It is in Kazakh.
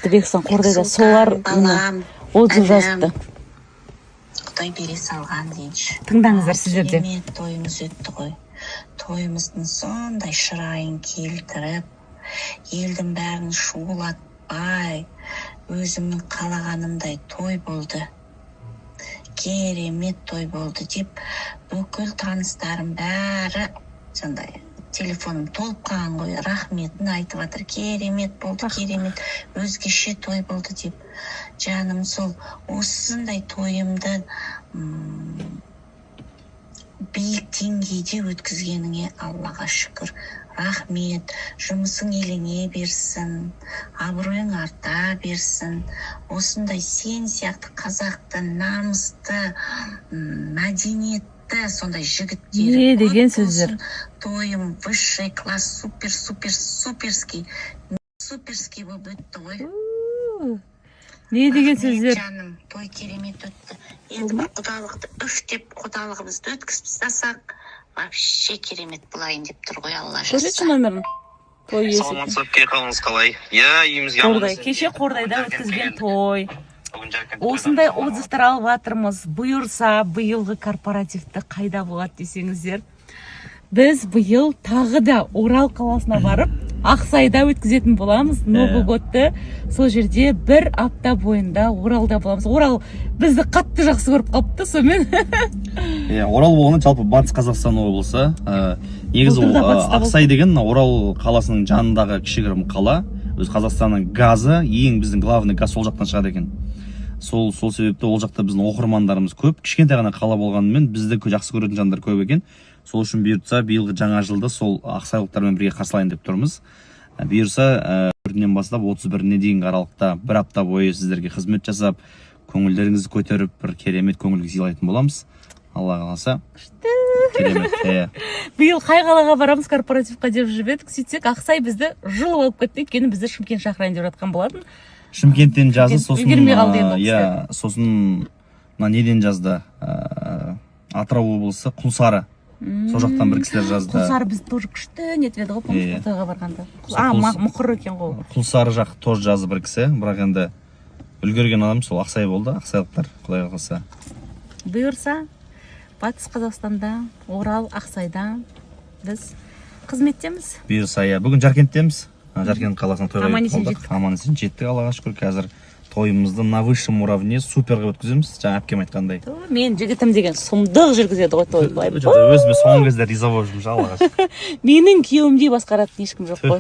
жазыпты Бексан Қордайда, солар отзыв жазыпты. Құдай бере салған дейінші. Тыңдаңыздар сіздер де. Керемет тойымыз өтті ғой. Тойымыздың сондай шырайын келтіріп, елдің бәрін шулатпай, өзімнің қалағанымдай той болды. Керемет той болды деп, бүкіл таныстарым бәрі сондай телефоным толып қалған ғой, рахметін айтып жатыр. Керемет болды, керемет, өзгеше той болды деп. Жаным, сол осындай тойымды биік деңгейде өткізгеніңе Аллаға шүкір. Рахмет, жұмысың елене берсін, абыройың арта берсін. Осындай сен сияқты қазақты, намысты, мәдениетті, сондай жігіттері. Не деген сөздер? Тойым высший класс, суперский болып өтті ғой. Не деген сөздер? Жаным, той керемет өтті. Енді бір құдалықты деп құдалығымызды өткізіп тастасақ, вообще керемет болайын деп тұр ғой, Алла жазса. Көрсетші номерін. Той иесі. Саламатсыз, қалыңыз қалай? Үйімізге Қордай, кеше Қордайда өткізген той. Осындай отзывтар алып жатырмыз. Бұйырса, биылғы корпоративті қайда болады десеңіздер. Біз биыл тағы да Орал қаласына барып, Ақсайда өткізетін боламыз. Новый годты сол жерде бір апта бойында Оралда боламыз. Орал бізді қатты жақсы көріп қалыпты, сонымен. Орал болғанда жалпы Батыс Қазақстан облысы. Негізі Ақсай деген Орал қаласының жанындағы кішігірім қала. Өз Қазақстанның газы, ең біздің главный газ сол жақтан шығады екен. Сол себепті ол жақта біздің оқырмандарымыз көп. Кішкентай ғана қала болғанымен бізді жақсы көретін жандар көп екен. Сол үшін бұйыртса, биылғы жаңа жылды сол ақсайлықтармен бірге қарсылайын деп тұрмыз. Бұйырса, 1-нен бастап 31-не дейінгі аралықта бір апта бойы сіздерге қызмет жасап, көңілдеріңізді көтеріп, бір керемет көңілге сыйлайтын боламыз. Алла қаласа. Керемет. Биыл қай қалаға барамыз корпоративқа деп жүріп едік, сөйтсек Ақсай бізді жұлып алып кетті, өйткені бізді Шымкент шақырайын деп жатқан болатын. Шымкенттен жазды, сосын неден жазды? Атырау облысы Құлсары. Сол жақтан бір кісілер жазды. Құлсары біз тоже күшті нетіп еді ғой, помнишь, Құлсарға барғанда. Мұқыр екен ғой. Құлсары жақ тоже жазды бір кісі, бірақ енді үлгерген адам сол Ақсай болды, ақсайлықтар, құдай қаласа. Бұйырса, Батыс Қазақстанда, Орал, Ақсайда біз қызметтеміз. Бұйырса, бүгін Жаркенттеміз. Жаркент қаласына тойға қалдық. Аман-есен жеттік, Аллаға шүкір. Қазір тойымызды на высшем уровне суперға өткіземіз. Жаңа әпкем айтқандай. Мен жігітім деген сұмдық жүргізеді ғой той. Өзіме соңғы кезде риза болып жүрмін, Аллаға шүкір. Менің күйеуімдей басқаратын ешкім жоқ қой.